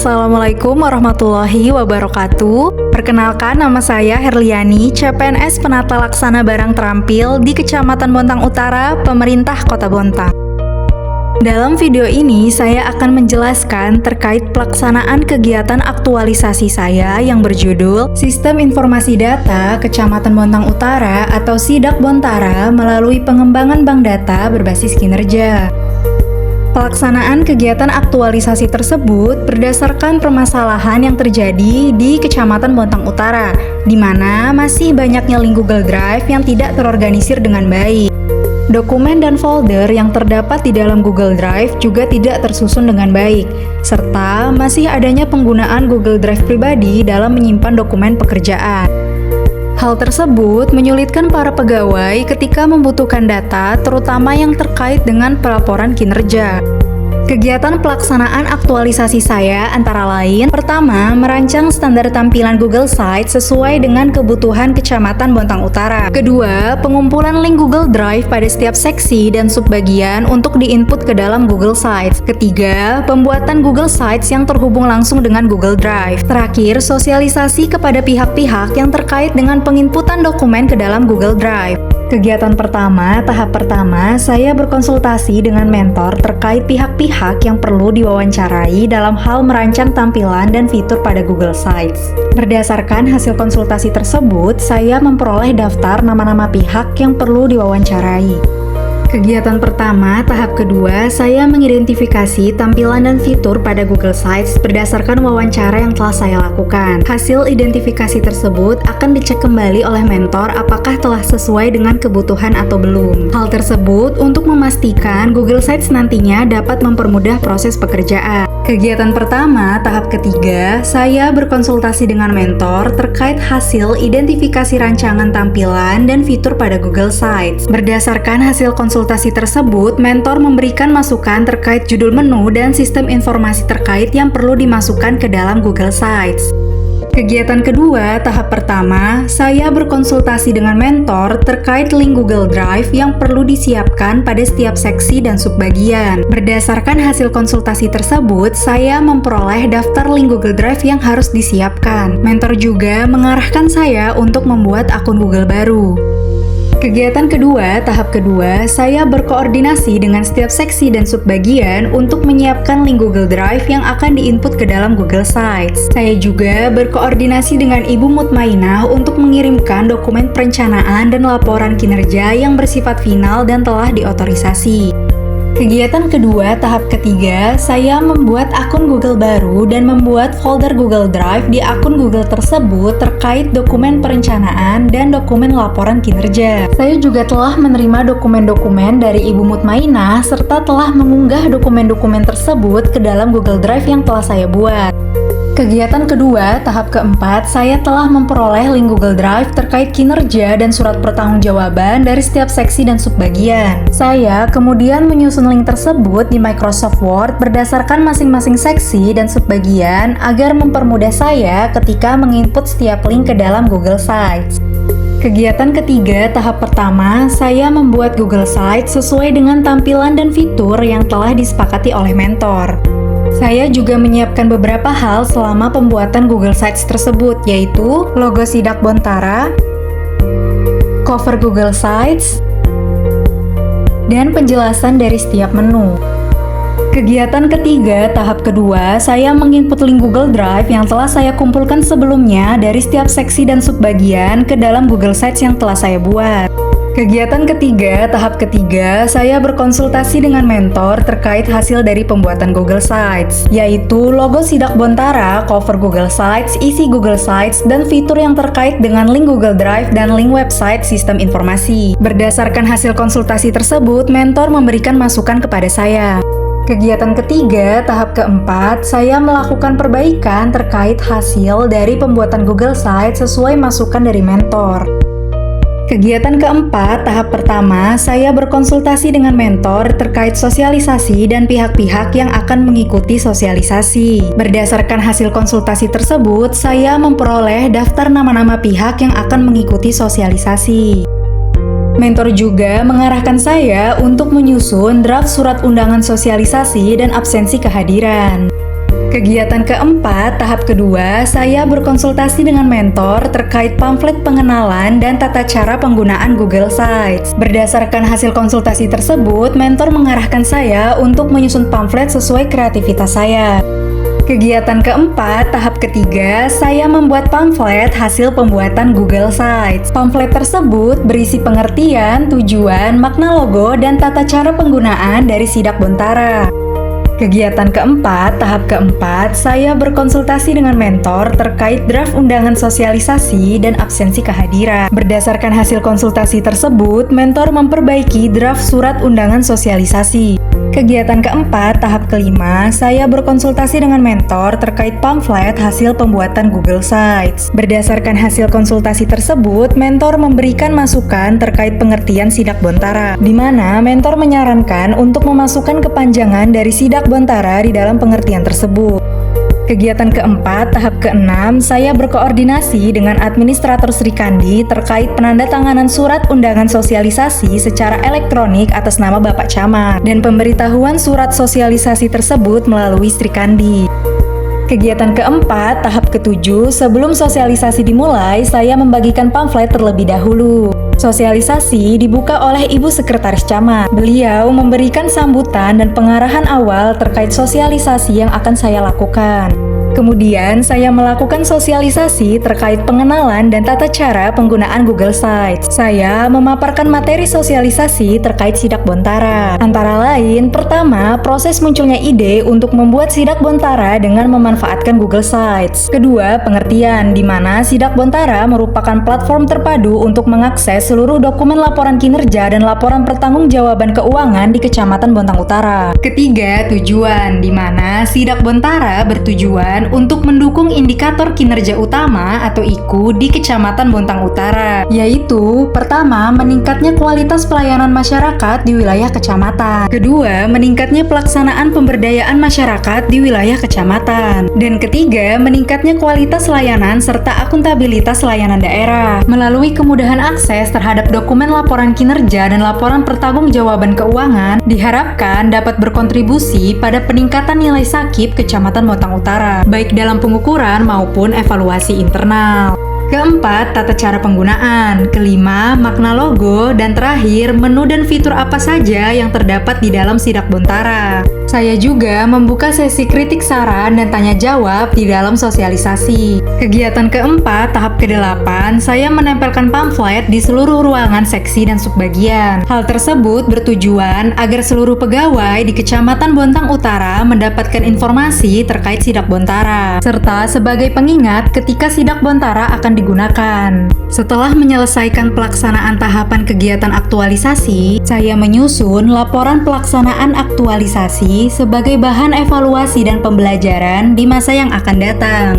Assalamualaikum warahmatullahi wabarakatuh. Perkenalkan, nama saya Herliani, CPNS Penata Laksana Barang Terampil di Kecamatan Bontang Utara, Pemerintah Kota Bontang. Dalam video ini, saya akan menjelaskan terkait pelaksanaan kegiatan aktualisasi saya yang berjudul Sistem Informasi Data Kecamatan Bontang Utara atau Sidak Bontara melalui pengembangan bank data berbasis kinerja. Pelaksanaan kegiatan aktualisasi tersebut berdasarkan permasalahan yang terjadi di Kecamatan Bontang Utara, di mana masih banyaknya link Google Drive yang tidak terorganisir dengan baik. Dokumen dan folder yang terdapat di dalam Google Drive juga tidak tersusun dengan baik, serta masih adanya penggunaan Google Drive pribadi dalam menyimpan dokumen pekerjaan. Hal tersebut menyulitkan para pegawai ketika membutuhkan data, terutama yang terkait dengan pelaporan kinerja. Kegiatan pelaksanaan aktualisasi saya antara lain: pertama, merancang standar tampilan Google Sites sesuai dengan kebutuhan Kecamatan Bontang Utara. Kedua, pengumpulan link Google Drive pada setiap seksi dan subbagian untuk diinput ke dalam Google Sites. Ketiga, pembuatan Google Sites yang terhubung langsung dengan Google Drive. Terakhir, sosialisasi kepada pihak-pihak yang terkait dengan penginputan dokumen ke dalam Google Drive. Kegiatan pertama, tahap pertama, saya berkonsultasi dengan mentor terkait pihak-pihak yang perlu diwawancarai dalam hal merancang tampilan dan fitur pada Google Sites. Berdasarkan hasil konsultasi tersebut, saya memperoleh daftar nama-nama pihak yang perlu diwawancarai. Kegiatan pertama, tahap kedua, saya mengidentifikasi tampilan dan fitur pada Google Sites berdasarkan wawancara yang telah saya lakukan. Hasil identifikasi tersebut akan dicek kembali oleh mentor apakah telah sesuai dengan kebutuhan atau belum. Hal tersebut untuk memastikan Google Sites nantinya dapat mempermudah proses pekerjaan. Kegiatan pertama, tahap ketiga, saya berkonsultasi dengan mentor terkait hasil identifikasi rancangan tampilan dan fitur pada Google Sites. Berdasarkan hasil konsultasi tersebut, mentor memberikan masukan terkait judul menu dan sistem informasi terkait yang perlu dimasukkan ke dalam Google Sites. Kegiatan kedua, tahap pertama, saya berkonsultasi dengan mentor terkait link Google Drive yang perlu disiapkan pada setiap seksi dan subbagian. Berdasarkan hasil konsultasi tersebut, saya memperoleh daftar link Google Drive yang harus disiapkan. Mentor juga mengarahkan saya untuk membuat akun Google baru. Kegiatan kedua, tahap kedua, saya berkoordinasi dengan setiap seksi dan subbagian untuk menyiapkan link Google Drive yang akan diinput ke dalam Google Sites. Saya juga berkoordinasi dengan Ibu Mutmainah untuk mengirimkan dokumen perencanaan dan laporan kinerja yang bersifat final dan telah diotorisasi. Kegiatan kedua, tahap ketiga, saya membuat akun Google baru dan membuat folder Google Drive di akun Google tersebut terkait dokumen perencanaan dan dokumen laporan kinerja. Saya juga telah menerima dokumen-dokumen dari Ibu Mutmainah serta telah mengunggah dokumen-dokumen tersebut ke dalam Google Drive yang telah saya buat. Kegiatan kedua, tahap keempat, saya telah memperoleh link Google Drive terkait kinerja dan surat pertanggungjawaban dari setiap seksi dan subbagian. Saya kemudian menyusun link tersebut di Microsoft Word berdasarkan masing-masing seksi dan subbagian agar mempermudah saya ketika menginput setiap link ke dalam Google Sites. Kegiatan ketiga, tahap pertama, saya membuat Google Sites sesuai dengan tampilan dan fitur yang telah disepakati oleh mentor. Saya juga menyiapkan beberapa hal selama pembuatan Google Sites tersebut, yaitu logo Sidak Bontara, cover Google Sites, dan penjelasan dari setiap menu. Kegiatan ketiga, tahap kedua, saya menginput link Google Drive yang telah saya kumpulkan sebelumnya dari setiap seksi dan subbagian ke dalam Google Sites yang telah saya buat. Kegiatan ketiga, tahap ketiga, saya berkonsultasi dengan mentor terkait hasil dari pembuatan Google Sites, yaitu logo Sidak Bontara, cover Google Sites, isi Google Sites, dan fitur yang terkait dengan link Google Drive dan link website sistem informasi. Berdasarkan hasil konsultasi tersebut, mentor memberikan masukan kepada saya. Kegiatan ketiga, tahap keempat, saya melakukan perbaikan terkait hasil dari pembuatan Google Sites sesuai masukan dari mentor. Kegiatan keempat, tahap pertama, saya berkonsultasi dengan mentor terkait sosialisasi dan pihak-pihak yang akan mengikuti sosialisasi. Berdasarkan hasil konsultasi tersebut, saya memperoleh daftar nama-nama pihak yang akan mengikuti sosialisasi. Mentor juga mengarahkan saya untuk menyusun draft surat undangan sosialisasi dan absensi kehadiran. Kegiatan keempat, tahap kedua, saya berkonsultasi dengan mentor terkait pamflet pengenalan dan tata cara penggunaan Google Sites. Berdasarkan hasil konsultasi tersebut, mentor mengarahkan saya untuk menyusun pamflet sesuai kreativitas saya. Kegiatan keempat, tahap ketiga, saya membuat pamflet hasil pembuatan Google Sites. Pamflet tersebut berisi pengertian, tujuan, makna logo, dan tata cara penggunaan dari Sidak Bontara. Kegiatan keempat, tahap keempat, saya berkonsultasi dengan mentor terkait draft undangan sosialisasi dan absensi kehadiran. Berdasarkan hasil konsultasi tersebut, mentor memperbaiki draft surat undangan sosialisasi. Kegiatan keempat, tahap kelima, saya berkonsultasi dengan mentor terkait pamflet hasil pembuatan Google Sites. Berdasarkan hasil konsultasi tersebut, mentor memberikan masukan terkait pengertian Sidak Bontara, di mana mentor menyarankan untuk memasukkan kepanjangan dari Sidak Bontara di dalam pengertian tersebut. Kegiatan keempat, tahap keenam, saya berkoordinasi dengan administrator Sri Kandi terkait penandatanganan surat undangan sosialisasi secara elektronik atas nama Bapak Camat dan pemberitahuan surat sosialisasi tersebut melalui Sri Kandi. Kegiatan keempat, tahap ketujuh, sebelum sosialisasi dimulai, saya membagikan pamflet terlebih dahulu. Sosialisasi dibuka oleh Ibu Sekretaris Camat. Beliau memberikan sambutan dan pengarahan awal terkait sosialisasi yang akan saya lakukan. Kemudian, saya melakukan sosialisasi terkait pengenalan dan tata cara penggunaan Google Sites. Saya memaparkan materi sosialisasi terkait Sidak Bontara. Antara lain, pertama, proses munculnya ide untuk membuat Sidak Bontara dengan memanfaatkan Google Sites. Kedua, pengertian, di mana Sidak Bontara merupakan platform terpadu untuk mengakses seluruh dokumen laporan kinerja dan laporan pertanggungjawaban keuangan di Kecamatan Bontang Utara. Ketiga, tujuan, di mana Sidak Bontara bertujuan untuk mendukung indikator kinerja utama atau IKU di Kecamatan Bontang Utara, yaitu pertama, meningkatnya kualitas pelayanan masyarakat di wilayah kecamatan. Kedua, meningkatnya pelaksanaan pemberdayaan masyarakat di wilayah kecamatan. Dan ketiga, meningkatnya kualitas layanan serta akuntabilitas layanan daerah. Melalui kemudahan akses terhadap dokumen laporan kinerja dan laporan pertanggungjawaban keuangan, diharapkan dapat berkontribusi pada peningkatan nilai SAKIP Kecamatan Bontang Utara, baik dalam pengukuran maupun evaluasi internal. Keempat, tata cara penggunaan. Kelima, makna logo. Dan terakhir, menu dan fitur apa saja yang terdapat di dalam Sidak Bontara. Saya juga membuka sesi kritik saran dan tanya jawab di dalam sosialisasi. Kegiatan keempat, tahap ke-8, saya menempelkan pamflet di seluruh ruangan seksi dan subbagian. Hal tersebut bertujuan agar seluruh pegawai di Kecamatan Bontang Utara mendapatkan informasi terkait Sidak Bontara, serta sebagai pengingat ketika Sidak Bontara akan digunakan. Setelah menyelesaikan pelaksanaan tahapan kegiatan aktualisasi, saya menyusun laporan pelaksanaan aktualisasi sebagai bahan evaluasi dan pembelajaran di masa yang akan datang.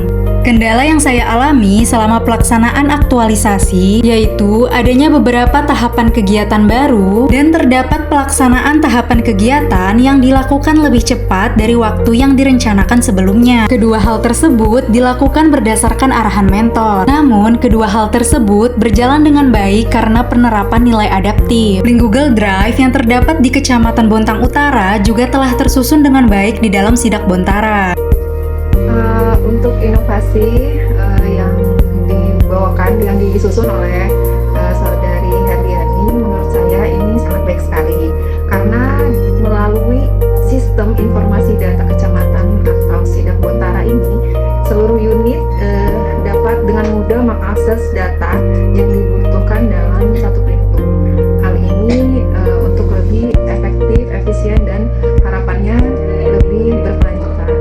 Kendala yang saya alami selama pelaksanaan aktualisasi yaitu adanya beberapa tahapan kegiatan baru dan terdapat pelaksanaan tahapan kegiatan yang dilakukan lebih cepat dari waktu yang direncanakan sebelumnya. Kedua hal tersebut dilakukan berdasarkan arahan mentor. Namun, kedua hal tersebut berjalan dengan baik karena penerapan nilai adaptif. Link Google Drive yang terdapat di Kecamatan Bontang Utara juga telah tersusun dengan baik di dalam Sidak Bontara. Untuk inovasi yang dibawakan, yang disusun oleh saudari Herliani, menurut saya ini sangat baik sekali karena melalui sistem informasi data kecamatan atau Sidak Bontara ini, seluruh unit dapat dengan mudah mengakses data yang dibutuhkan dalam satu pintu. Hal ini untuk lebih efektif, efisien, dan harapannya lebih berkelanjutan.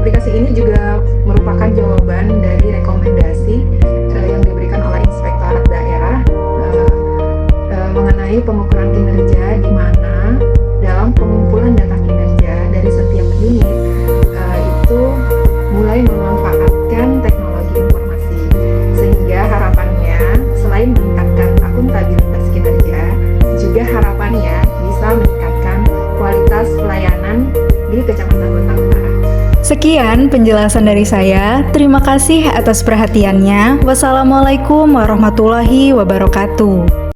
Aplikasi ini juga merupakan jawaban dari rekomendasi yang diberikan oleh Inspektorat Daerah mengenai pengukuran kinerja, di mana dalam pengumpulan data kinerja dari setiap unit itu mulai memanfaatkan teknologi informasi, sehingga harapannya selain meningkatkan akuntabilitas kinerja, juga harapannya bisa meningkatkan kualitas pelayanan di Kecamatan Bontang Utara. Sekian penjelasan dari saya. Terima kasih atas perhatiannya. Wassalamualaikum warahmatullahi wabarakatuh.